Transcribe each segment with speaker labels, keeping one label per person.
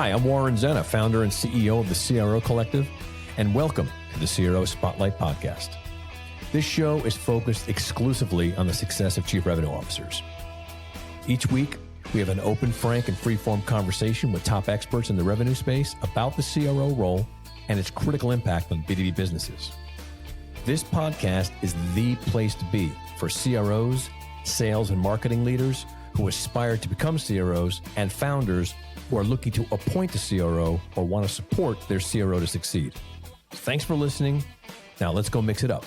Speaker 1: Hi, I'm Warren Zenna, founder and CEO of the CRO Collective, and welcome to the CRO Spotlight podcast. This show is focused exclusively on the success of chief revenue officers. Each week, we have an open, frank, and free-form conversation with top experts in the revenue space about the CRO role and its critical impact on B2B businesses. This podcast is the place to be for CROs, sales and marketing leaders who aspire to become CROs, and founders who are looking to appoint a CRO or want to support their CRO to succeed. Thanks for listening. Now let's go mix it up.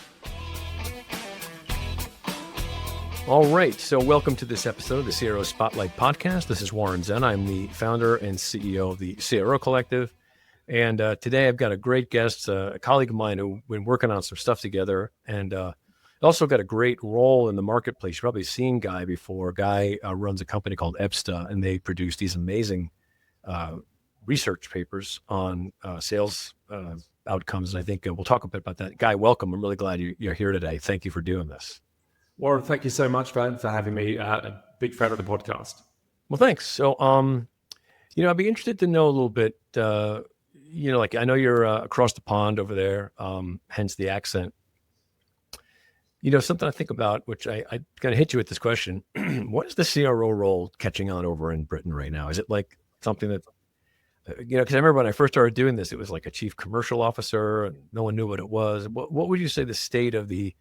Speaker 1: All right, so welcome to this episode of the CRO Spotlight podcast. This is Warren Zenna. I'm the founder and CEO of the CRO Collective. And today I've got a great guest, a colleague of mine who's been working on some stuff together, and also got a great role in the marketplace. You've probably seen Guy before. Guy runs a company called Ebsta, and they produce these amazing research papers on sales outcomes. And I think we'll talk a bit about that. Guy, welcome. I'm really glad you're here today. Thank you for doing this.
Speaker 2: Warren, thank you so much for having me. A big fan of the podcast.
Speaker 1: Well, thanks. So, I'd be interested to know a little bit, like I know you're across the pond over there, hence the accent. Something I think about, which I kind of hit you with this question. What is the CRO role catching on over in Britain right now? Is it like something that, because I remember when I first started doing this, it was like a chief commercial officer and no one knew what it was. What would you say the state of the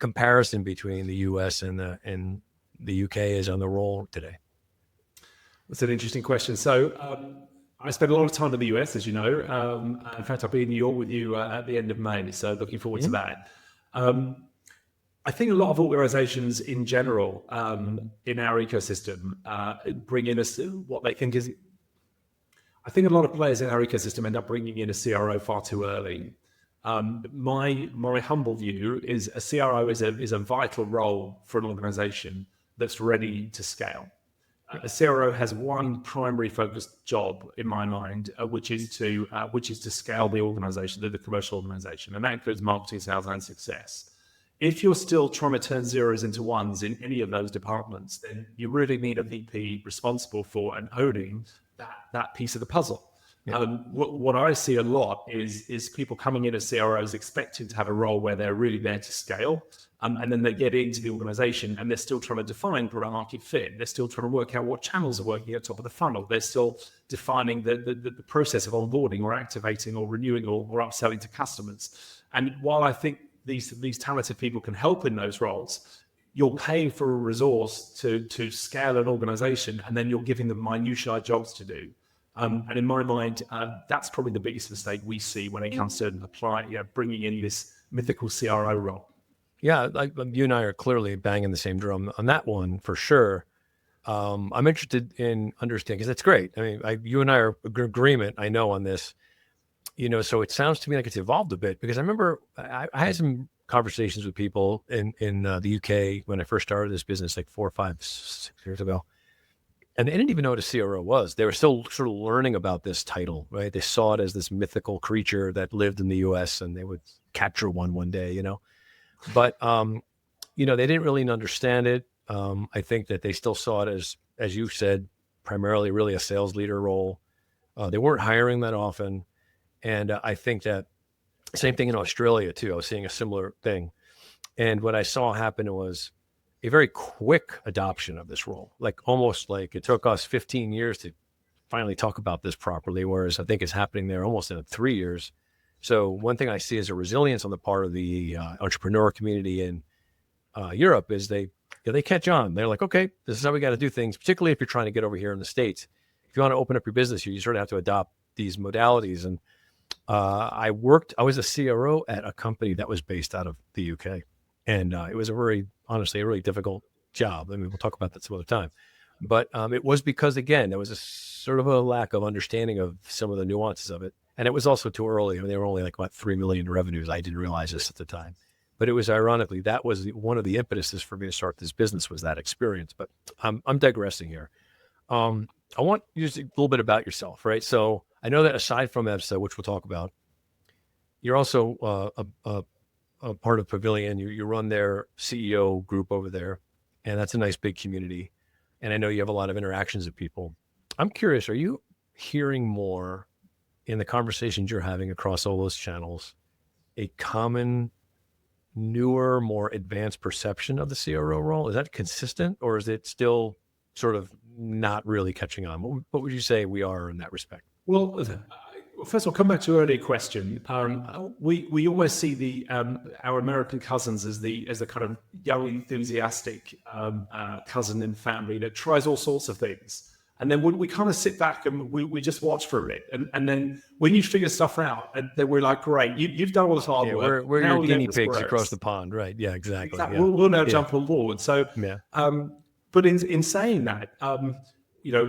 Speaker 1: comparison between the US and the UK is on the role today?
Speaker 2: That's an interesting question. So I spent a lot of time in the US, as you know. In fact, I'll be in New York with you at the end of May. So looking forward to that. I think a lot of organizations in general in our ecosystem bring in what they think is, I think a lot of players in our ecosystem end up bringing in a CRO far too early. My humble view is a CRO is a vital role for an organization that's ready to scale. A CRO has one primary focused job in my mind, which is to scale the organization, the commercial organization, and that includes marketing, sales, and success. If you're still trying to turn zeros into ones in any of those departments, then you really need a VP responsible for and owning that piece of the puzzle. Yeah. What I see a lot is people coming in as CROs expecting to have a role where they're really there to scale, and then they get into the organization and they're still trying to define product market fit. They're still trying to work out what channels are working at the top of the funnel. They're still defining the process of onboarding or activating or renewing or upselling to customers. And while I think these talented people can help in those roles, you're paying for a resource to scale an organization, and then you're giving them minutiae jobs to do. And in my mind, that's probably the biggest mistake we see when it comes to bringing in this mythical CRO role.
Speaker 1: Yeah, you and I are clearly banging the same drum on that one for sure. I'm interested in understanding, because it's great. I mean, you and I are in agreement, I know, on this. So it sounds to me like it's evolved a bit, because I remember I had some conversations with people in the UK when I first started this business like 4 or 5, 6 years ago. And they didn't even know what a CRO was. They were still sort of learning about this title, right? They saw it as this mythical creature that lived in the US and they would capture one day, But, they didn't really understand it. I think that they still saw it as you said, primarily really a sales leader role. They weren't hiring that often. And I think that same thing in Australia too. I was seeing a similar thing. And what I saw happen was a very quick adoption of this role, like almost like it took us 15 years to finally talk about this properly, whereas I think it's happening there almost in 3 years. So one thing I see as a resilience on the part of the entrepreneur community in Europe is they catch on. They're like, okay, this is how we got to do things, particularly if you're trying to get over here in the States. If you want to open up your business, you sort of have to adopt these modalities. And I was a CRO at a company that was based out of the UK. And it was honestly a really difficult job. I mean, we'll talk about that some other time. But it was because, again, there was a sort of a lack of understanding of some of the nuances of it. And it was also too early. I mean, they were only like about 3 million in revenues. I didn't realize this at the time. But it was ironically, that was one of the impetuses for me to start this business, was that experience. But I'm digressing here. I want you to say a little bit about yourself, right? So I know that aside from Ebsta, which we'll talk about, you're also a part of Pavilion. You run their CEO group over there, and that's a nice big community. And I know you have a lot of interactions with people. I'm curious, are you hearing more in the conversations you're having across all those channels, a common, newer, more advanced perception of the CRO role? Is that consistent, or is it still sort of not really catching on? What would you say we are in that respect?
Speaker 2: Well, first of all, come back to your earlier question. We always see the our American cousins as the kind of young, enthusiastic cousin in family that tries all sorts of things. And then we kind of sit back and we just watch for it. And then when you figure stuff out, and then we're like, great, you've done all this hard work.
Speaker 1: We're
Speaker 2: Now
Speaker 1: your guinea
Speaker 2: let us
Speaker 1: pigs
Speaker 2: grow.
Speaker 1: across the pond, right? Yeah, exactly.
Speaker 2: Exactly.
Speaker 1: Yeah.
Speaker 2: We'll now jump on board. So,
Speaker 1: Yeah.
Speaker 2: but in saying that,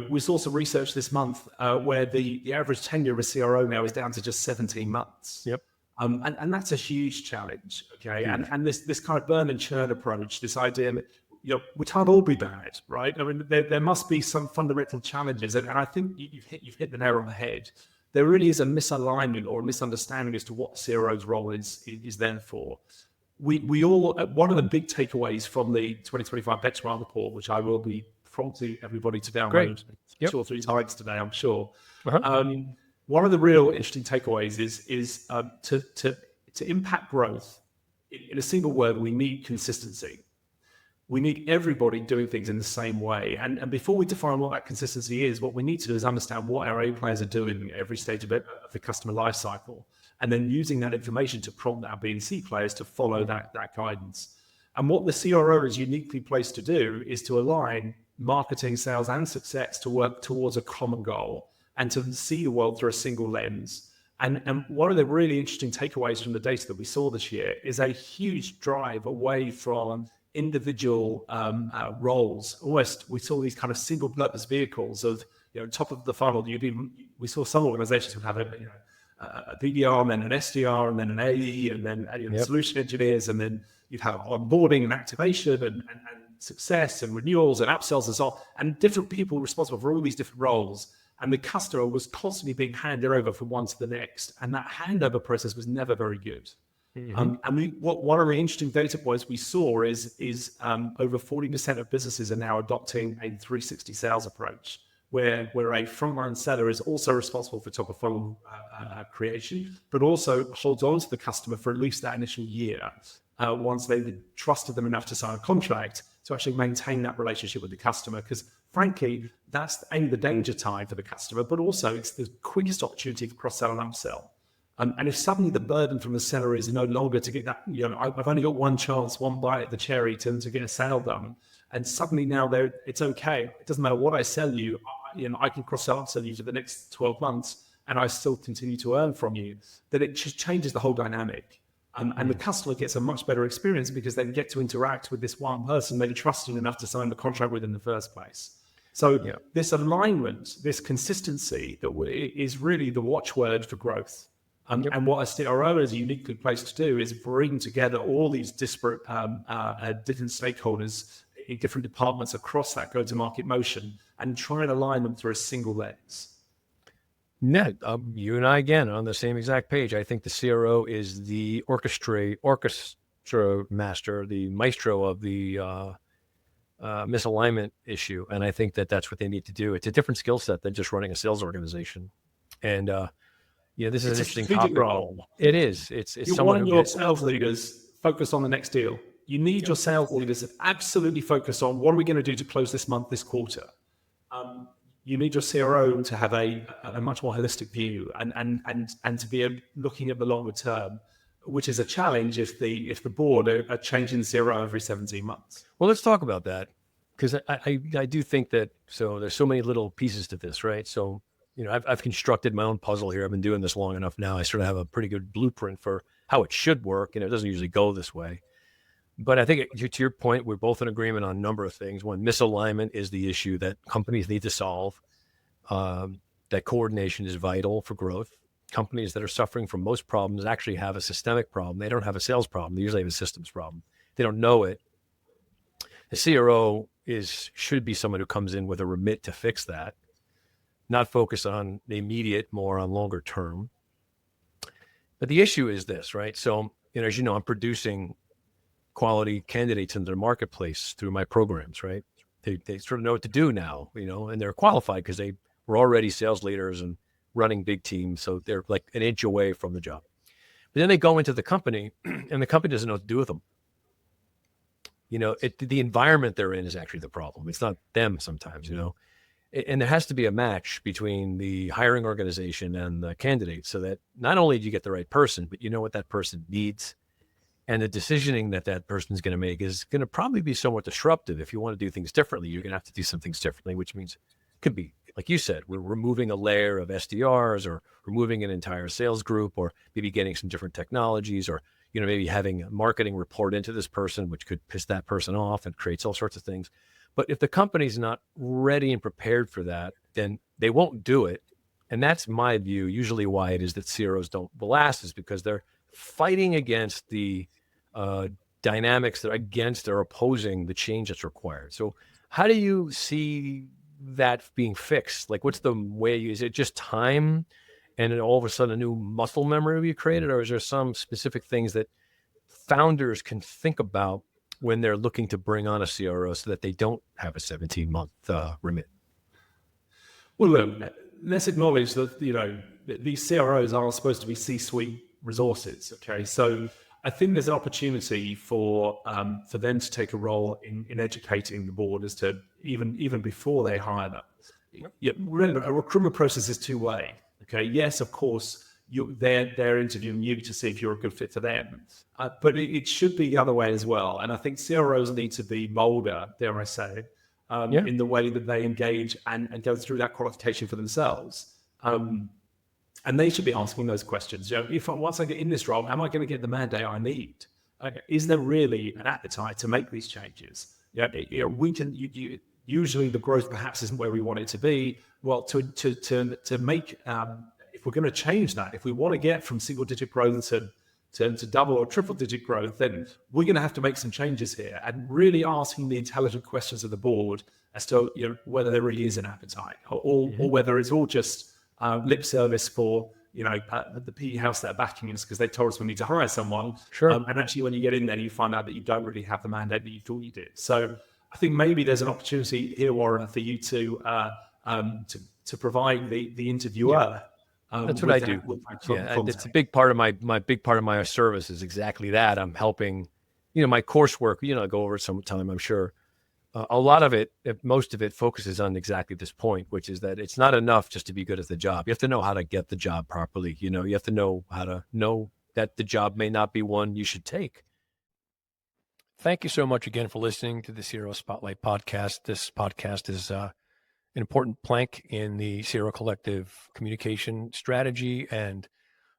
Speaker 2: we saw some research this month where the average tenure of a CRO now is down to just 17 months.
Speaker 1: Yep.
Speaker 2: And that's a huge challenge. Okay. And this kind of burn and churn approach, this idea that, we can't all be bad, right? I mean, there must be some fundamental challenges. And I think you've hit the nail on the head. There really is a misalignment or a misunderstanding as to what CRO's role is there for. We all, one of the big takeaways from the 2025 benchmark report, which I will be prompting everybody to download 2 or 3 times today, I'm sure. One of the real interesting takeaways is to impact growth. In a single word, we need consistency. We need everybody doing things in the same way. And before we define what that consistency is, what we need to do is understand what our A players are doing at every stage of the customer life cycle, and then using that information to prompt our B and C players to follow that guidance. And what the CRO is uniquely placed to do is to align marketing, sales, and success to work towards a common goal and to see the world through a single lens. And one of the really interesting takeaways from the data that we saw this year is a huge drive away from individual roles. Almost, we saw these kind of single purpose vehicles of, top of the funnel. We saw some organizations who have a BDR and then an SDR and then an AE and then solution engineers, and then you'd have onboarding and activation and success and renewals and upsells and so on, and different people responsible for all these different roles. And the customer was constantly being handed over from one to the next, and that handover process was never very good. And one of the interesting data points we saw is over 40% of businesses are now adopting a 360 sales approach, where a frontline seller is also responsible for top of funnel creation, but also holds on to the customer for at least that initial year, once they've trusted them enough to sign a contract to actually maintain that relationship with the customer. Because frankly, that's the danger time for the customer, but also it's the quickest opportunity for cross-sell and upsell. And if suddenly the burden from the seller is no longer to get that, I've only got one chance, one bite at the cherry to get a sale done, and suddenly now it's okay. It doesn't matter what I sell you, I can cross-sell and upsell you for the next 12 months, and I still continue to earn from you. That it just changes the whole dynamic. And the customer gets a much better experience because they get to interact with this one person they trusted enough to sign the contract with in the first place. So this alignment, this consistency is really the watchword for growth. And what a CRO is uniquely placed to do is bring together all these disparate different stakeholders in different departments across that go-to-market motion and try and align them through a single lens.
Speaker 1: Ned, you and I again are on the same exact page. I think the CRO is the orchestra master, the maestro of the misalignment issue, and I think that's what they need to do. It's a different skill set than just running a sales organization, and this is an interesting topic.
Speaker 2: Role.
Speaker 1: It is. It's
Speaker 2: you
Speaker 1: someone
Speaker 2: want
Speaker 1: who
Speaker 2: your sales leaders focus on the next deal. You need your sales leaders to absolutely focus on what are we going to do to close this month, this quarter. You need your CRO to have a much more holistic view and to be looking at the longer term, which is a challenge if the board are changing CRO every 17 months.
Speaker 1: Well, let's talk about that, because I do think that, so there's so many little pieces to this, right? So, I've constructed my own puzzle here. I've been doing this long enough now. I sort of have a pretty good blueprint for how it should work, and it doesn't usually go this way. But I think to your point, we're both in agreement on a number of things. One, misalignment is the issue that companies need to solve. That coordination is vital for growth. Companies that are suffering from most problems actually have a systemic problem. They don't have a sales problem. They usually have a systems problem. They don't know it. The CRO should be someone who comes in with a remit to fix that, not focus on the immediate, more on longer term. But the issue is this, right? So, as you know, I'm producing quality candidates in the marketplace through my programs, right? They sort of know what to do now, and they're qualified because they were already sales leaders and running big teams. So they're like an inch away from the job. But then they go into the company and the company doesn't know what to do with them. The environment they're in is actually the problem. It's not them sometimes, and there has to be a match between the hiring organization and the candidate so that not only do you get the right person, but you know what that person needs. And the decisioning that person is going to make is going to probably be somewhat disruptive. If you want to do things differently, you're going to have to do some things differently, which means it could be, like you said, we're removing a layer of SDRs or removing an entire sales group, or maybe getting some different technologies, or maybe having marketing report into this person, which could piss that person off and creates all sorts of things. But if the company's not ready and prepared for that, then they won't do it. And that's my view. Usually why it is that CROs don't last is because they're fighting against the dynamics that are against or opposing the change that's required. So how do you see that being fixed? Like, what's the way? Is it just time and then all of a sudden a new muscle memory will be created? Or is there some specific things that founders can think about when they're looking to bring on a CRO so that they don't have a 17-month remit?
Speaker 2: Well, look, let's acknowledge that, these CROs are supposed to be C-suite resources. Okay. So I think there's an opportunity for them to take a role in educating the board as to even before they hire them. Yeah, remember, a recruitment process is two-way. Okay. Yes, of course, they're interviewing you to see if you're a good fit for them. But it should be the other way as well. And I think CROs need to be bolder, dare I say, in the way that they engage and go through that qualification for themselves. And they should be asking those questions. Once I get in this role, am I going to get the mandate I need? Is there really an appetite to make these changes? Usually the growth perhaps isn't where we want it to be. Well, to make, if we're going to change that, if we want to get from single-digit growth to double or triple-digit growth, then we're going to have to make some changes here, and really asking the intelligent questions of the board as to whether there really is an appetite, or whether it's all just lip service for the PE house that are backing us because they told us we need to hire someone.
Speaker 1: Sure.
Speaker 2: And actually, when you get in there, you find out that you don't really have the mandate that you thought you did. So I think maybe there's an opportunity here, Warren, for you to provide the interviewer.
Speaker 1: That's what I do. It's a big part of my service is exactly that. I'm helping, my coursework, I go over it sometime, I'm sure. A lot of it, most of it focuses on exactly this point, which is that it's not enough just to be good at the job. You have to know how to get the job properly. You have to know how to know that the job may not be one you should take. Thank you so much again for listening to the CRO Spotlight podcast. This podcast is an important plank in the CRO Collective communication strategy, and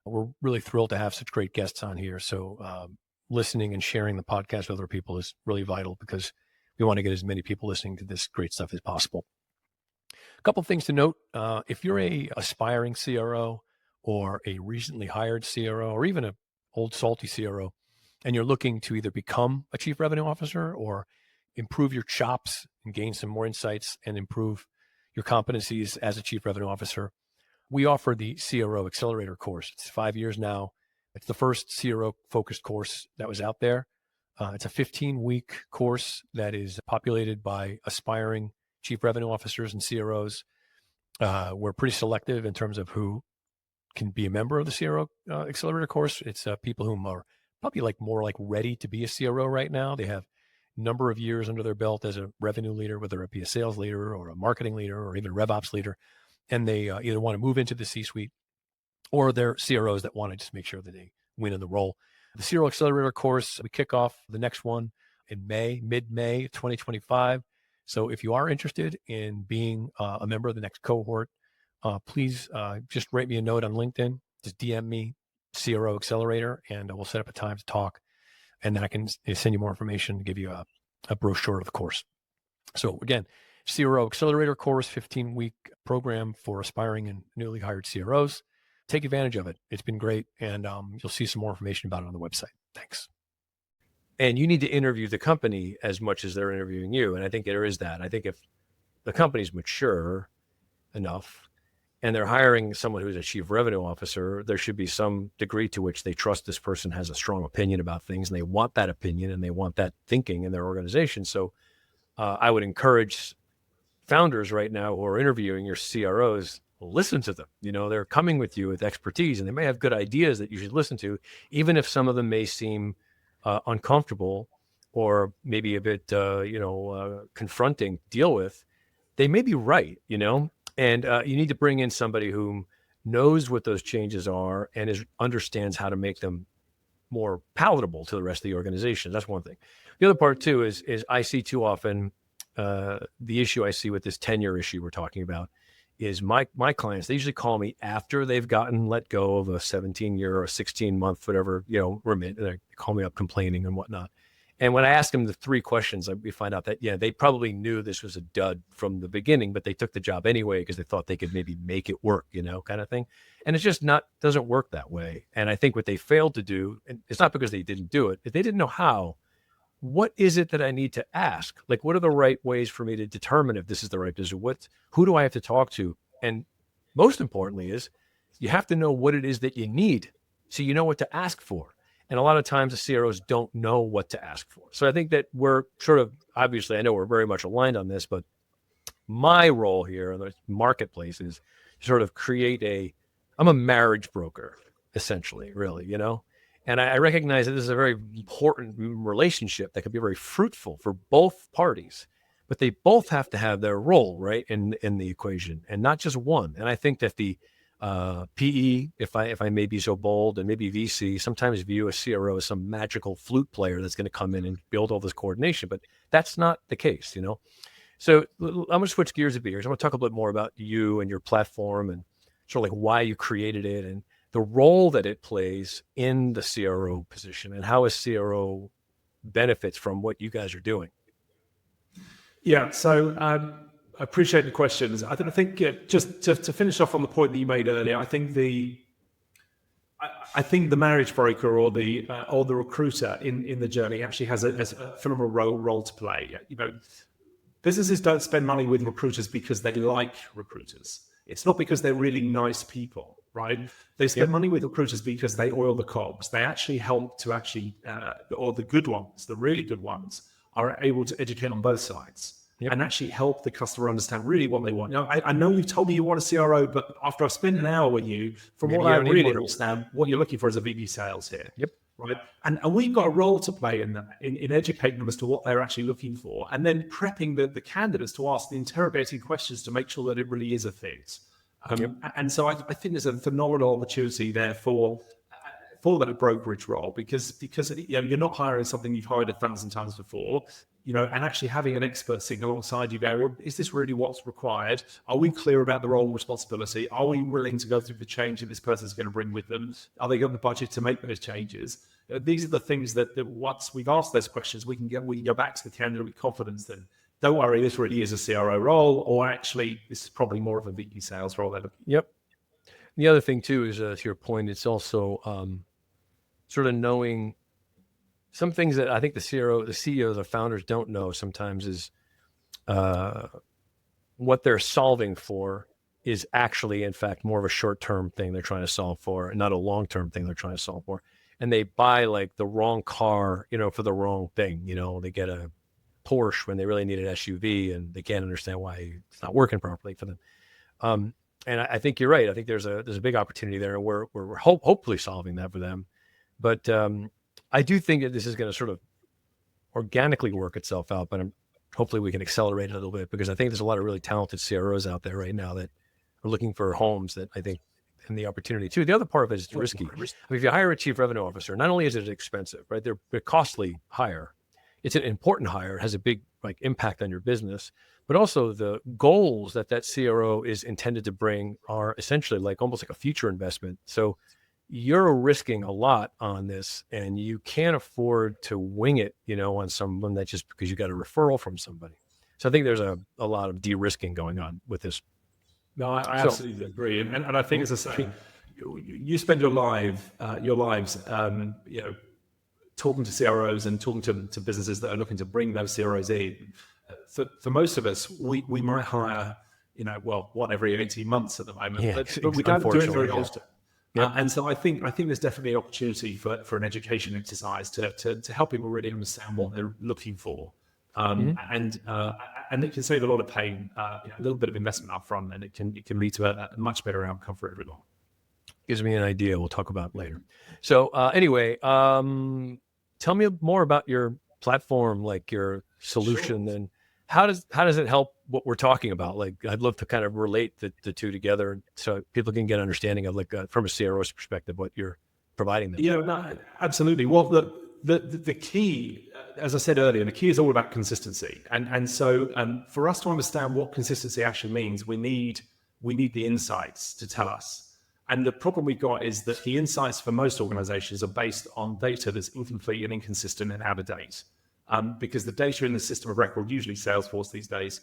Speaker 1: we're really thrilled to have such great guests on here. So listening and sharing the podcast with other people is really vital because we want to get as many people listening to this great stuff as possible. A couple of things to note. If you're a aspiring CRO or a recently hired CRO or even an old salty CRO, and you're looking to either become a chief revenue officer or improve your chops and gain some more insights and improve your competencies as a chief revenue officer, we offer the CRO Accelerator course. It's 5 years now. It's the first CRO-focused course that was out there. It's a 15-week course that is populated by aspiring chief revenue officers and CROs. We're pretty selective in terms of who can be a member of the CRO Accelerator course. It's people who are probably more ready to be a CRO right now. They have a number of years under their belt as a revenue leader, whether it be a sales leader or a marketing leader or even a RevOps leader. And they either want to move into the C-suite or they're CROs that want to just make sure that they win in the role. The CRO Accelerator course, we kick off the next one in mid-May 2025. So if you are interested in being a member of the next cohort, please just write me a note on LinkedIn. Just DM me, CRO Accelerator, and we'll set up a time to talk. And then I can send you more information to give you a brochure of the course. So again, CRO Accelerator course, 15-week program for aspiring and newly hired CROs. Take advantage of it. It's been great. And you'll see some more information about it on the website. Thanks. And you need to interview the company as much as they're interviewing you. And I think there is that. I think if the company's mature enough and they're hiring someone who's a chief revenue officer, there should be some degree to which they trust this person has a strong opinion about things, and they want that opinion and they want that thinking in their organization. So I would encourage founders right now who are interviewing your CROs, listen to them. They're coming with you with expertise, and they may have good ideas that you should listen to, even if some of them may seem uncomfortable or maybe a bit, confronting to deal with. They may be right, and you need to bring in somebody who knows what those changes are and understands how to make them more palatable to the rest of the organization. That's one thing. The other part too is I see too often the issue I see with this tenure issue we're talking about is my clients. They usually call me after they've gotten let go of a 17-year or a 16-month, whatever, remit. They call me up complaining and whatnot. And when I ask them the 3 questions, we find out that, they probably knew this was a dud from the beginning, but they took the job anyway because they thought they could maybe make it work, kind of thing. And it's just doesn't work that way. And I think what they failed to do, and it's not because they didn't do it, if they didn't know how, what is it that I need to ask? Like, what are the right ways for me to determine if this is the right business? Who do I have to talk to? And most importantly is you have to know what it is that you need so you know what to ask for. And a lot of times the CROs don't know what to ask for. So I think that we're sort of, obviously, I know we're very much aligned on this, but my role here in the marketplace is sort of I'm a marriage broker, essentially, really, And I recognize that this is a very important relationship that could be very fruitful for both parties, but they both have to have their role, right, in the equation, and not just one. And I think that the PE, if I may be so bold, and maybe VC, sometimes view a CRO as some magical flute player that's going to come in and build all this coordination, but that's not the case, So I'm going to switch gears a bit here. I'm going to talk a little bit more about you and your platform and sort of like why you created it and the role that it plays in the CRO position and how a CRO benefits from what you guys are doing.
Speaker 2: Yeah, so I appreciate the questions. I think just to finish off on the point that you made earlier, I think the marriage broker or the recruiter in the journey actually has a phenomenal role to play. Businesses don't spend money with recruiters because they like recruiters. It's not because they're really nice people, right? They spend money with recruiters because they oil the cogs. They actually help to or the good ones, the really good ones, are able to educate on both sides and actually help the customer understand really what they want. I know you told me you want a CRO, but after I've spent an hour with you, from what I really understand, what you're looking for is a VP sales here. Right. And we've got a role to play in that, in educating them as to what they're actually looking for, and then prepping the candidates to ask the interrogating questions to make sure that it really is a fit. And so I think there's a phenomenal opportunity there for that brokerage role because you're not hiring something you've hired 1,000 times before, and actually having an expert sitting alongside you go, is this really what's required? Are we clear about the role and responsibility? Are we willing to go through the change that this person's going to bring with them? Are they got the budget to make those changes? These are the things that once we've asked those questions, we can go back to the candidate with confidence that, don't worry, this really is a CRO role, or actually this is probably more of a VP sales role.
Speaker 1: Yep. The other thing too is, to your point, it's also sort of knowing some things that I think the CEO, the founders don't know sometimes is what they're solving for is actually, in fact, more of a short-term thing they're trying to solve for, and not a long-term thing they're trying to solve for. And they buy like the wrong car, for the wrong thing. They get a Porsche when they really need an SUV, and they can't understand why it's not working properly for them. And I think you're right. I think there's a big opportunity there, and we're hopefully solving that for them. But I do think that this is going to sort of organically work itself out, but hopefully we can accelerate it a little bit, because I think there's a lot of really talented CROs out there right now that are looking for homes that I think, and the opportunity too. The other part of it is risky. I mean, if you hire a chief revenue officer, not only is it expensive, right? They're costly hire. It's an important hire. It has a big impact on your business, but also the goals that CRO is intended to bring are essentially almost like a future investment. So you're risking a lot on this, and you can't afford to wing it, on someone that just because you got a referral from somebody. So I think there's a lot of de-risking going on with this.
Speaker 2: No, I absolutely agree. And I think, as I say, you spend your lives, talking to CROs and talking to businesses that are looking to bring those CROs in. For most of us, we might hire, one every 18 months at the moment, but we don't do it very often. And so I think there's definitely an opportunity for an education exercise to help people really understand what they're looking for. And and it can save a lot of pain, a little bit of investment up front, and it can lead to a much better outcome for everyone.
Speaker 1: Gives me an idea we'll talk about later. So anyway, tell me more about your platform, like your solution, and how does it help what we're talking about? Like, I'd love to kind of relate the two together so people can get an understanding of, like, from a CRO's perspective, what you're providing them.
Speaker 2: No, absolutely. Well, the key, as I said earlier, the key is all about consistency. And so for us to understand what consistency actually means, we need the insights to tell us. And the problem we've got is that the insights for most organizations are based on data that's incomplete and inconsistent and out of date. Because the data in the system of record, usually Salesforce these days,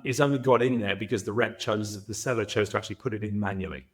Speaker 2: is only got in there because the seller chose to actually put it in manually.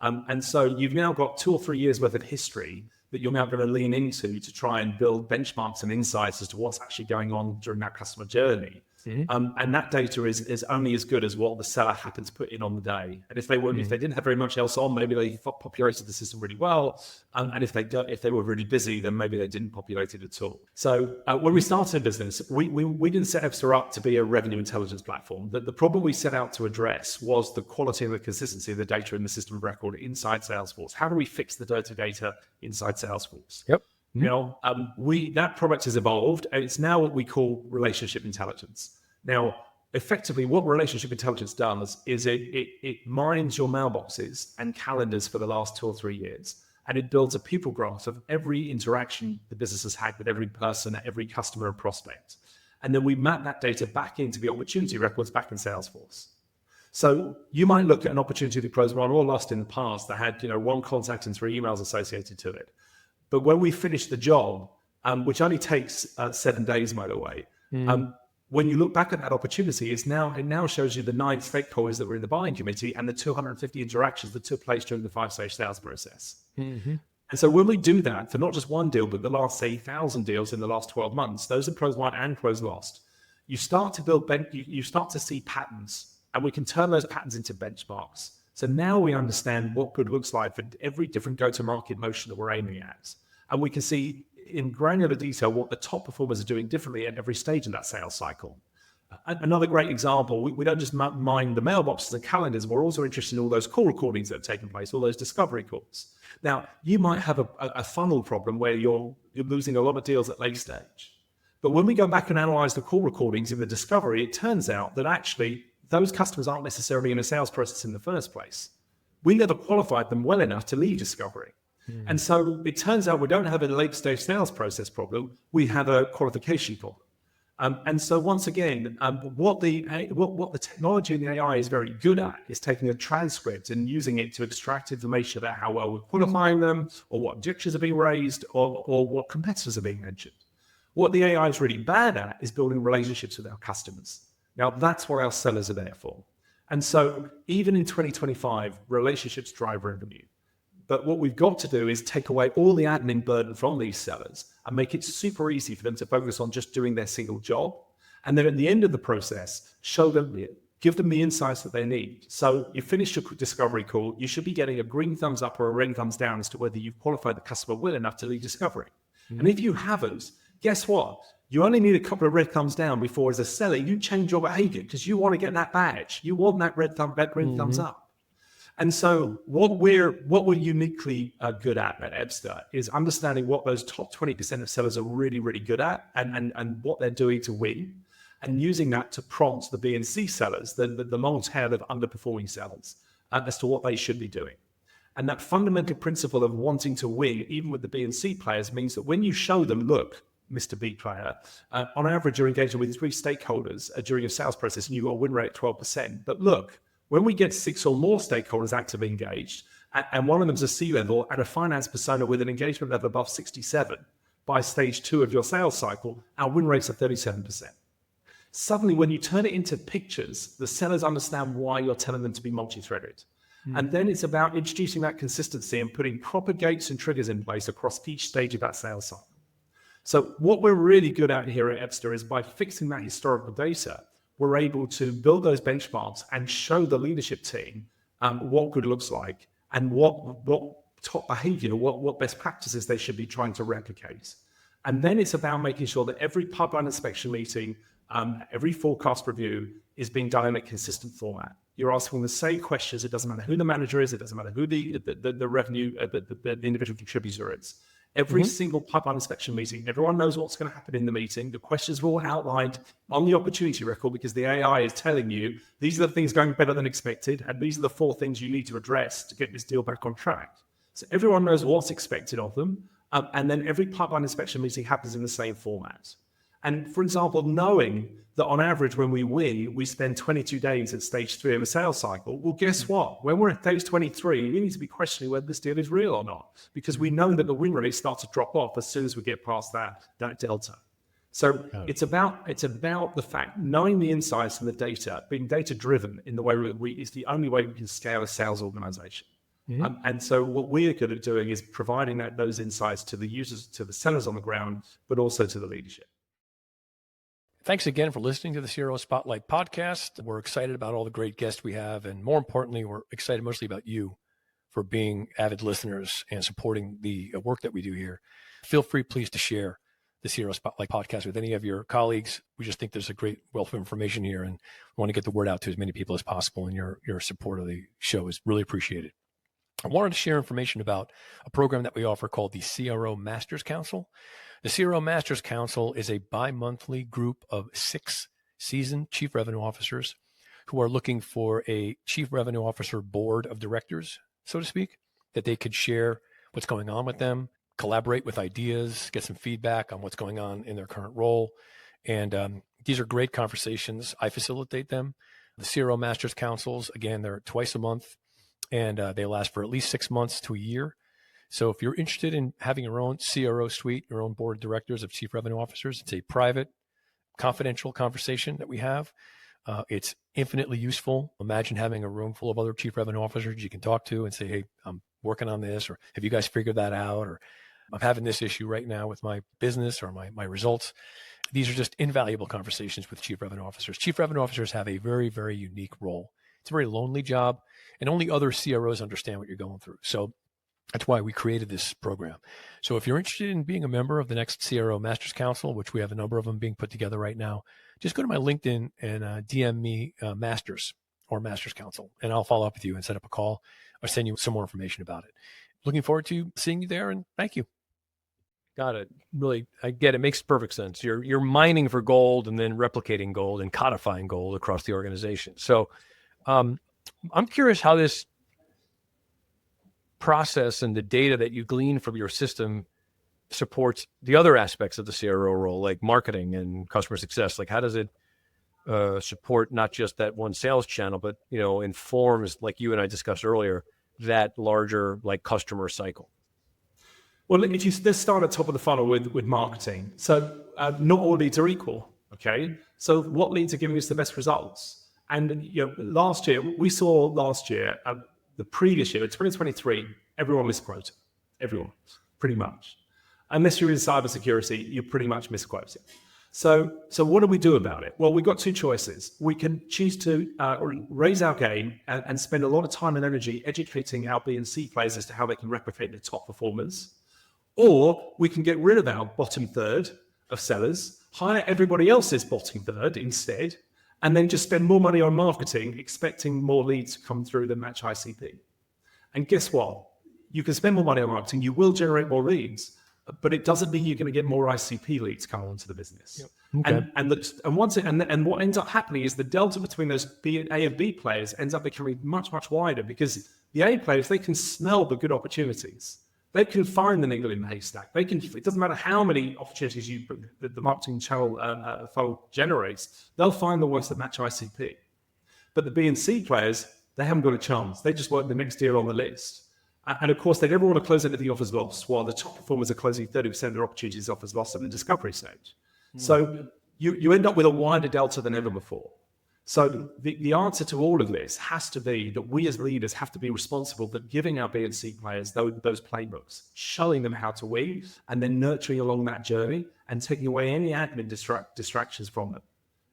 Speaker 2: And so you've now got 2 or 3 years worth of history that you're now going to lean into to try and build benchmarks and insights as to what's actually going on during that customer journey. And that data is only as good as what the seller happens to put in on the day. And if they didn't have very much else on, maybe they populated the system really well. And if they were really busy, then maybe they didn't populate it at all. So when we started a business, we didn't set Ebsta up to be a revenue intelligence platform. The problem we set out to address was the quality and the consistency of the data in the system of record inside Salesforce. How do we fix the dirty data inside Salesforce?
Speaker 1: Yep.
Speaker 2: That product has evolved, and it's now what we call relationship intelligence. Now, effectively, what relationship intelligence does is it mines your mailboxes and calendars for the last 2 or 3 years, and it builds a people graph of every interaction the business has had with every person, every customer and prospect. And then we map that data back into the opportunity records back in Salesforce. So you might look at an opportunity that closed won or lost in the past that had 1 contact and 3 emails associated to it. But when we finish the job, which only takes 7 days, by the way, when you look back at that opportunity, it now shows you the 9 stakeholders that were in the buying committee and the 250 interactions that took place during the 5-stage sales process. And so when we do that for not just one deal, but the last, say, 1,000 deals in the last 12 months, those are closed won and closed lost, you start to see patterns, and we can turn those patterns into benchmarks. So now we understand what good looks like for every different go-to-market motion that we're aiming at. And we can see in granular detail what the top performers are doing differently at every stage of that sales cycle. Another great example, we don't just mine the mailboxes and calendars, we're also interested in all those call recordings that have taken place, all those discovery calls. Now, you might have a funnel problem where you're losing a lot of deals at late stage. But when we go back and analyze the call recordings in the discovery, it turns out that actually those customers aren't necessarily in a sales process in the first place. We never qualified them well enough to lead discovery. And so it turns out we don't have a late stage sales process problem, we have a qualification problem. And so once again, what the technology and the AI is very good at is taking a transcript and using it to extract information about how well we're qualifying them, or what objections are being raised, or what competitors are being mentioned. What the AI is really bad at is building relationships with our customers. Now, that's what our sellers are there for. And so even in 2025, relationships drive revenue. But what we've got to do is take away all the admin burden from these sellers and make it super easy for them to focus on just doing their single job. And then at the end of the process, give them the insights that they need. So you finish your discovery call, you should be getting a green thumbs up or a red thumbs down as to whether you've qualified the customer well enough to lead discovery. And if you haven't, guess what? You only need a couple of red thumbs down before, as a seller, you change your behavior because you want to get that badge. You want that green thumbs up. And so what we're uniquely good at Ebsta is understanding what those top 20% of sellers are really, really good at and what they're doing to win, and using that to prompt the B and C sellers, the long tail of underperforming sellers, as to what they should be doing. And that fundamental principle of wanting to win, even with the B and C players, means that when you show them, look, Mr. B player, on average, you're engaging with 3 stakeholders during a sales process, and you've got a win rate of 12%. But look, when we get 6 or more stakeholders actively engaged, and one of them is a C-level and a finance persona with an engagement level above 67 by stage 2 of your sales cycle, our win rates are 37%. Suddenly, when you turn it into pictures, the sellers understand why you're telling them to be multi-threaded. And then it's about introducing that consistency and putting proper gates and triggers in place across each stage of that sales cycle. So what we're really good at here at Ebsta is by fixing that historical data, we're able to build those benchmarks and show the leadership team what good looks like and what top behavior, what best practices they should be trying to replicate. And then it's about making sure that every pipeline inspection meeting, every forecast review is being done in a consistent format. You're asking the same questions. It doesn't matter who the manager is. It doesn't matter who the revenue, the individual contributor is. Every single pipeline inspection meeting, everyone knows what's going to happen in the meeting. The questions are all outlined on the opportunity record because the AI is telling you these are the things going better than expected, and these are the 4 things you need to address to get this deal back on track. So everyone knows what's expected of them, and then every pipeline inspection meeting happens in the same format. And for example, knowing that on average when we win, we spend 22 days at stage 3 of a sales cycle, well, guess what? When we're at stage 23, we need to be questioning whether this deal is real or not, because we know that the win rate starts to drop off as soon as we get past that delta. So it's about the fact, knowing the insights and the data, being data-driven in the way is the only way we can scale a sales organization. And so what we're good at doing is providing those insights to the users, to the sellers on the ground, but also to the leadership.
Speaker 1: Thanks again for listening to the CRO Spotlight podcast. We're excited about all the great guests we have. And more importantly, we're excited mostly about you for being avid listeners and supporting the work that we do here. Feel free, please, to share the CRO Spotlight podcast with any of your colleagues. We just think there's a great wealth of information here, and we want to get the word out to as many people as possible. And your support of the show is really appreciated. I wanted to share information about a program that we offer called the CRO Masters Council. The CRO Masters Council is a bi-monthly group of 6 seasoned chief revenue officers who are looking for a chief revenue officer board of directors, so to speak, that they could share what's going on with them, collaborate with ideas, get some feedback on what's going on in their current role. And these are great conversations. I facilitate them. The CRO Masters Councils, again, they're twice a month, and they last for at least 6 months to a year. So if you're interested in having your own CRO suite, your own board of directors of chief revenue officers, it's a private, confidential conversation that we have. It's infinitely useful. Imagine having a room full of other chief revenue officers you can talk to and say, hey, I'm working on this, or have you guys figured that out? Or I'm having this issue right now with my business or my results. These are just invaluable conversations with chief revenue officers. Chief revenue officers have a very, very unique role. It's a very lonely job, and only other CROs understand what you're going through. So that's why we created this program. So if you're interested in being a member of the next CRO Masters Council, which we have a number of them being put together right now, just go to my LinkedIn and DM me Masters or Masters Council, and I'll follow up with you and set up a call or send you some more information about it. Looking forward to seeing you there, and thank you. Got it. Really, I get it. Makes perfect sense. You're mining for gold and then replicating gold and codifying gold across the organization. So I'm curious how this process and the data that you glean from your system supports the other aspects of the CRO role, like marketing and customer success. Like, how does it support not just that one sales channel, but informs, like you and I discussed earlier, that larger like customer cycle?
Speaker 2: Well, let's start at top of the funnel with marketing. So not all leads are equal. Okay, so what leads are giving us the best results? And we saw last year. The previous year, 2023, everyone misquoted. Everyone, pretty much. Unless you're in cybersecurity, you're pretty much misquoting. So what do we do about it? Well, we've got 2 choices. We can choose to raise our game and spend a lot of time and energy educating our B and C players as to how they can replicate the top performers. Or we can get rid of our bottom third of sellers, hire everybody else's bottom third instead, and then just spend more money on marketing, expecting more leads to come through than match ICP. And guess what? You can spend more money on marketing, you will generate more leads, but it doesn't mean you're going to get more ICP leads coming onto the business. Yep. Okay. And what ends up happening is the delta between those A and B players ends up becoming much, much wider, because the A players, they can smell the good opportunities. They can find the needle in the haystack. It doesn't matter how many opportunities the marketing channel funnel generates, they'll find the ones that match ICP. But the B and C players, they haven't got a chance. They just want the next deal on the list. And of course, they never want to close anything off as loss, while the top performers are closing 30% of their opportunities off as loss at the discovery stage. So you end up with a wider delta than ever before. So the answer to all of this has to be that we as leaders have to be responsible for giving our B and C players those playbooks, showing them how to win, and then nurturing along that journey and taking away any admin distractions from them.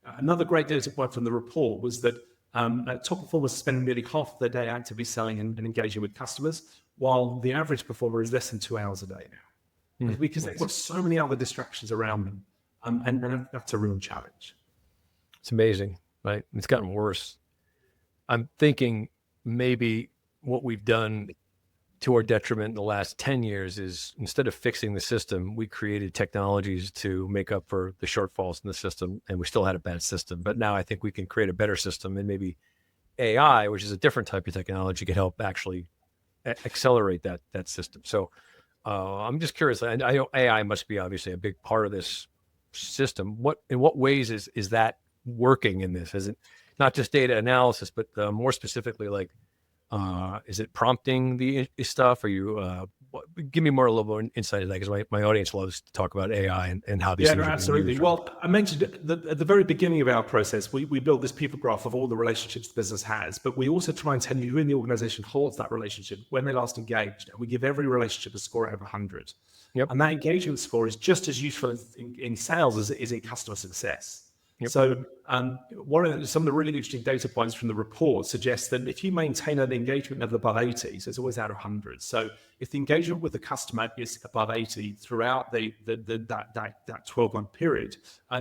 Speaker 2: Another great data point from the report was that top performers spend nearly half of their day actively selling and engaging with customers, while the average performer is less than 2 hours a day now. Because they've got so many other distractions around them. And that's a real challenge.
Speaker 1: It's amazing, right? It's gotten worse. I'm thinking maybe what we've done to our detriment in the last 10 years is instead of fixing the system, we created technologies to make up for the shortfalls in the system, and we still had a bad system. But now I think we can create a better system, and maybe AI, which is a different type of technology, could help actually accelerate that system. So I'm just curious. I know AI must be obviously a big part of this system. In what ways is that working in this? Is it not just data analysis, but more specifically, like, is it prompting the stuff? Are you give me a little more insight into that, because my audience loves to talk about AI and how these things are
Speaker 2: absolutely.
Speaker 1: used.
Speaker 2: Well, I mentioned at the very beginning of our process, we build this people graph of all the relationships the business has, but we also try and tell you who in the organization holds that relationship, when they last engaged, and we give every relationship a score out of 100.
Speaker 1: Yep.
Speaker 2: And that engagement score is just as useful in sales as it is in customer success.
Speaker 1: Yep.
Speaker 2: So some of the really interesting data points from the report suggest that if you maintain an engagement level above 80, so it's always out of 100. So if the engagement with the customer is above 80 throughout that 12-month period,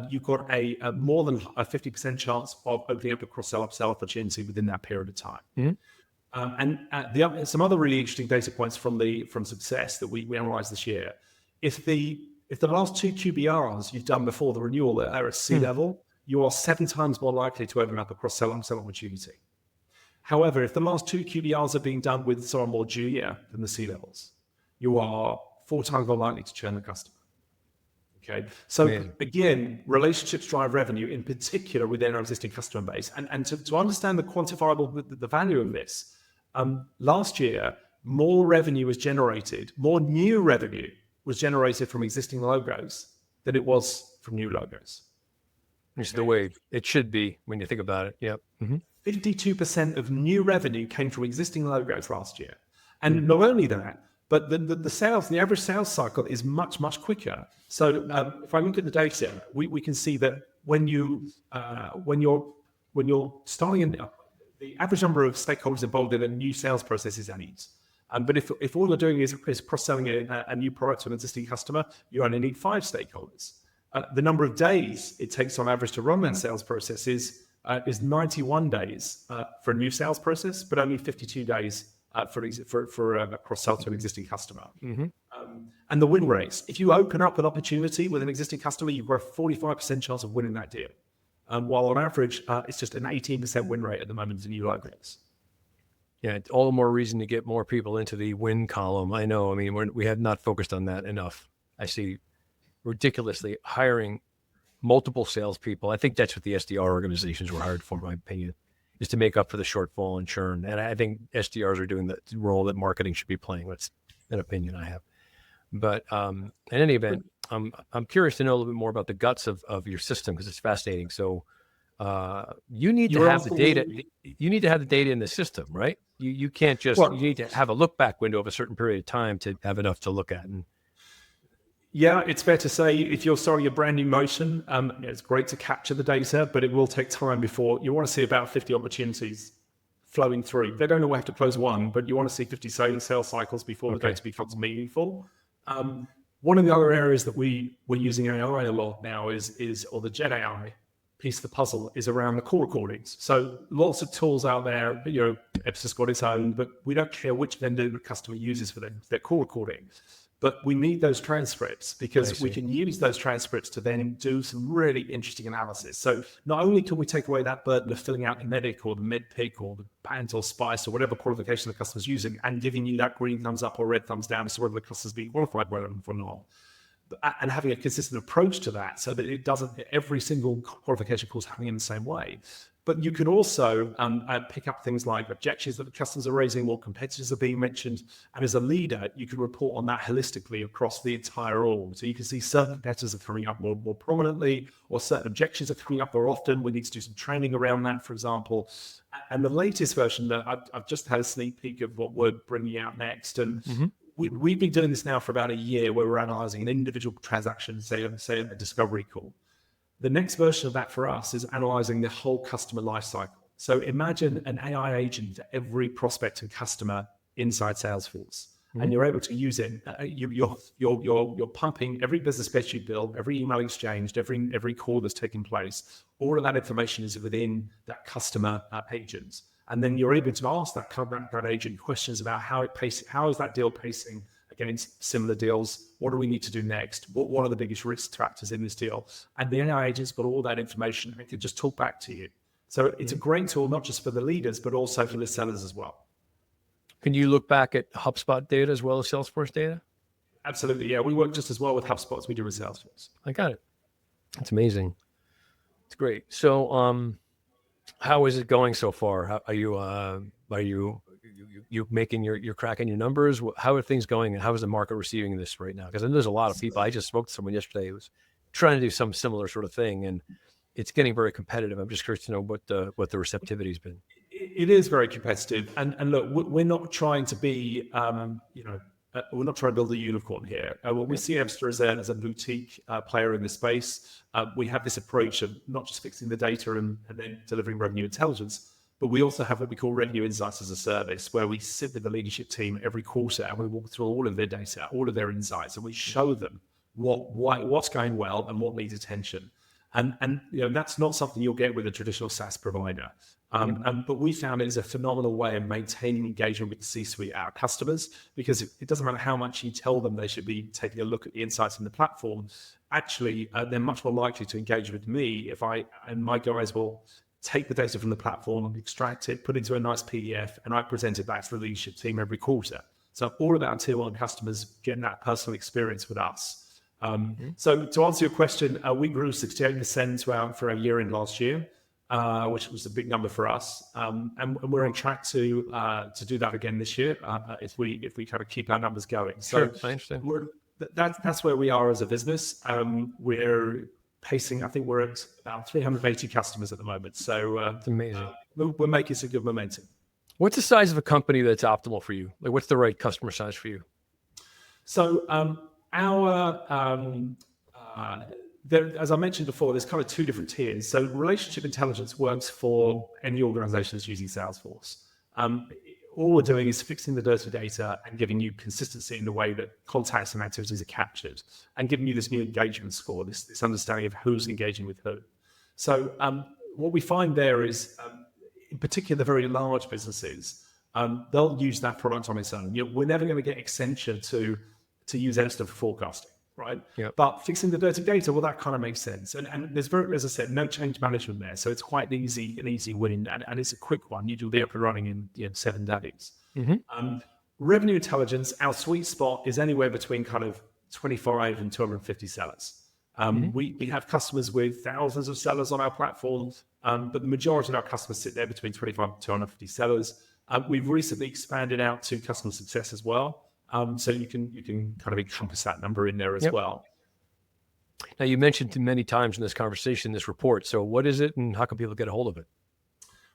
Speaker 2: you've got a more than a 50% chance of opening up a cross-sell upsell opportunity within that period of time.
Speaker 1: Mm-hmm.
Speaker 2: Some other really interesting data points from success that we analyzed this year. If the last 2 QBRs you've done before the renewal are at C level, you are 7 times more likely to open up a cross-sell upsell opportunity. However, if the last 2 QBRs are being done with someone more junior than the C levels, you are 4 times more likely to churn the customer. Okay. So again, relationships drive revenue, in particular within our existing customer base. And to understand the quantifiable, the value of this, last year, more revenue was generated, more new revenue was generated from existing logos than it was from new logos.
Speaker 1: It's the way it should be when you think about it. Yep. Mm-hmm.
Speaker 2: 52% of new revenue came from existing logos last year. And not only that, but the average sales cycle is much, much quicker. So if I look at the data, we can see that when you're starting, the average number of stakeholders involved in a new sales process is 8. But if all you're doing is cross-selling a new product to an existing customer, you only need 5 stakeholders. The number of days it takes on average to run that sales process is 91 days for a new sales process, but only 52 days for a cross-sell to an existing customer.
Speaker 1: Mm-hmm.
Speaker 2: And the win rates, if you open up an opportunity with an existing customer, you've got a 45% chance of winning that deal. While on average, it's just an 18% win rate at the moment in new logos.
Speaker 1: Yeah, it's all the more reason to get more people into the win column. I know. I mean, we have not focused on that enough. I see ridiculously hiring multiple salespeople. I think that's what the SDR organizations were hired for, in my opinion, is to make up for the shortfall in churn. And I think SDRs are doing the role that marketing should be playing. That's an opinion I have. But in any event, I'm curious to know a little bit more about the guts of your system, because it's fascinating. So you need to have the data. You need to have the data in the system, right? You can't just, you need to have a look back window of a certain period of time to have enough to look at. And
Speaker 2: yeah, it's fair to say if you're starting a brand new motion, it's great to capture the data, but it will take time before you want to see about 50 opportunities flowing through. They don't always have to close one, but you want to see 50 sales cycles before the data becomes meaningful. One of the other areas that we're using AI a lot now or the Gen AI piece of the puzzle is around the call recordings. So lots of tools out there, Ebsta's got its own, but we don't care which vendor the customer uses for their call recording. But we need those transcripts because we can use those transcripts to then do some really interesting analysis. So not only can we take away that burden of filling out the medic or the med pick or the pant or spice or whatever qualification the customer's using and giving you that green thumbs up or red thumbs down as to whether the customer's being qualified well enough or not. And having a consistent approach to that so that it doesn't, every single qualification course happening in the same way. But you can also pick up things like objections that the customers are raising or competitors are being mentioned. And as a leader, you can report on that holistically across the entire org. So you can see certain competitors are coming up more prominently, or certain objections are coming up more often. We need to do some training around that, for example. And the latest version that I've just had a sneak peek of what we're bringing out next. And we've been doing this now for about a year, where we're analyzing an individual transaction, say a discovery call. The next version of that for us is analyzing the whole customer lifecycle. So imagine an AI agent for every prospect and customer inside Salesforce. and you're able to use it. You're pumping every business spreadsheet build, every email exchanged, every call that's taking place. All of that information is within that customer agent, and then you're able to ask that agent questions about how is that deal pacing against similar deals. What do we need to do next? What are the biggest risk factors in this deal? And the AI agent's got all that information and it can just talk back to you. So it's a great tool, not just for the leaders, but also for the sellers as well.
Speaker 1: Can you look back at HubSpot data as well as Salesforce data?
Speaker 2: Absolutely, yeah. We work just as well with HubSpot as we do with Salesforce.
Speaker 1: I got it. That's amazing. It's great. So, how is it going so far? How, are you making you're cracking your numbers? How are things going, and how is the market receiving this right now? Because there's a lot of people. I just spoke to someone yesterday who was trying to do some similar sort of thing, and it's getting very competitive. I'm just curious to know what the receptivity has been.
Speaker 2: It is very competitive, and look, we're not trying to be, we're not trying to build a unicorn here. What we see Ebsta as a boutique player in the space. We have this approach of not just fixing the data and then delivering revenue intelligence, but we also have what we call revenue insights as a service, where we sit with the leadership team every quarter and we walk through all of their data, all of their insights, and we show them what's going well and what needs attention. And that's not something you'll get with a traditional SaaS provider. But we found it is a phenomenal way of maintaining engagement with the C-suite, our customers, because it doesn't matter how much you tell them they should be taking a look at the insights in the platform. Actually, they're much more likely to engage with me if my guys will take the data from the platform, extract it, put it into a nice PDF, and I present it back to the leadership team every quarter. So all of our tier one customers getting that personal experience with us. So to answer your question, we grew 68% for our year end last year, which was a big number for us. And we're on track to do that again this year if we kind of keep our numbers going. So
Speaker 1: Sure, I understand.
Speaker 2: That's where we are as a business. We're pacing. I think we're at about 380 customers at the moment. So
Speaker 1: it's amazing.
Speaker 2: We're making some good momentum.
Speaker 1: What's the size of a company that's optimal for you? Like, what's the right customer size for you?
Speaker 2: So as I mentioned before, there's kind of two different tiers. So relationship intelligence works for any organization that's using Salesforce. All we're doing is fixing the dirty data and giving you consistency in the way that contacts and activities are captured, and giving you this new engagement score, this understanding of who's engaging with who. So what we find there is, in particular, the very large businesses, they'll use that product on its own. We're never going to get Accenture to use Ebsta for forecasting, right?
Speaker 1: Yep.
Speaker 2: But fixing the dirty data, well, that kind of makes sense. And there's as I said, no change management there. So it's quite an easy win, and it's a quick one. You'll be up and running in 7 days.
Speaker 1: Mm-hmm.
Speaker 2: Revenue intelligence, our sweet spot is anywhere between kind of 25 and 250 sellers. We have customers with thousands of sellers on our platform, but the majority of our customers sit there between 25 and 250 sellers. We've recently expanded out to customer success as well. So you can kind of encompass that number in there as well.
Speaker 1: Now, you mentioned many times in this conversation, this report. So what is it, and how can people get a hold of it?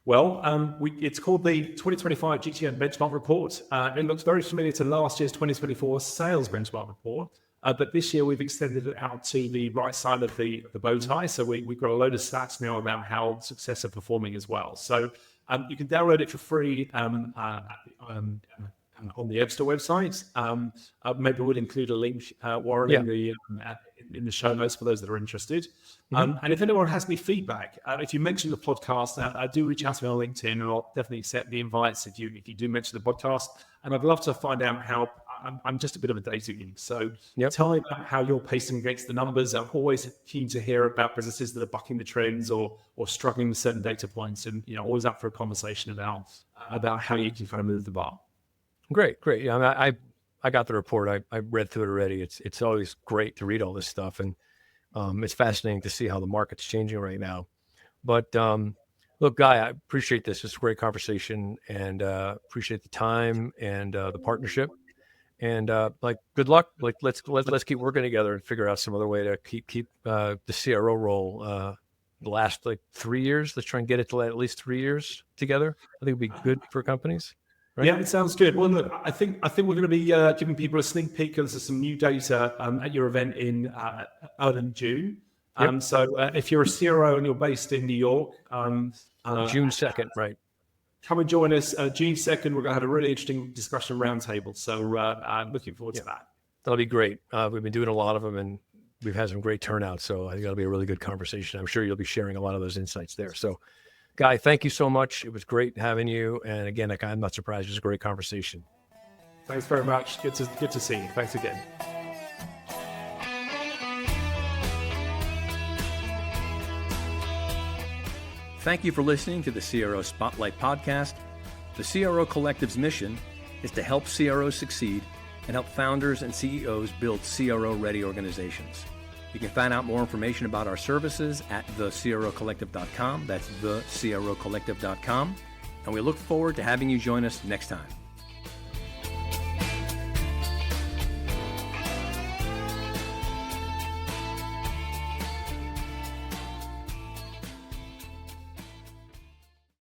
Speaker 2: Well, it's called the 2025 GTM Benchmark Report. It looks very familiar to last year's 2024 Sales Benchmark Report. But this year we've extended it out to the right side of the bow tie. So we've got a load of stats now about how success are performing as well. So you can download it for free on the Ebsta website. Maybe we'll include a link, Warren, in the show notes for those that are interested. And if anyone has any feedback, if you mention the podcast, do reach out to me on LinkedIn, and I'll definitely accept the invites if you do mention the podcast. And I'd love to find out how. I'm just a bit of a data geek, so tell me about how you're pacing against the numbers. I'm always keen to hear about businesses that are bucking the trends or struggling with certain data points, and always up for a conversation about how you can kind of move the bar.
Speaker 1: Great. Yeah, I got the report. I read through it already. It's always great to read all this stuff, and it's fascinating to see how the market's changing right now. But look, Guy, I appreciate this. It's a great conversation, and appreciate the time and the partnership. And good luck. Let's keep working together and figure out some other way to keep the CRO role last 3 years. Let's try and get it to at least 3 years together. I think it'd be good for companies. Right?
Speaker 2: Yeah, it sounds good. Well, look, I think we're going to be giving people a sneak peek of some new data at your event in early June. So if you're a CRO and you're based in New York,
Speaker 1: June 2nd, right?
Speaker 2: come and join us June 2nd. We're going to have a really interesting discussion roundtable. So I'm looking forward to that.
Speaker 1: That'll be great. We've been doing a lot of them, and we've had some great turnout. So I think that'll be a really good conversation. I'm sure you'll be sharing a lot of those insights there. So, Guy, thank you so much. It was great having you. And again, I'm not surprised. It was a great conversation.
Speaker 2: Thanks very much. Good to see you. Thanks again.
Speaker 3: Thank you for listening to the CRO Spotlight podcast. The CRO Collective's mission is to help CROs succeed and help founders and CEOs build CRO-ready organizations. You can find out more information about our services at thecrocollective.com. That's thecrocollective.com. And we look forward to having you join us next time.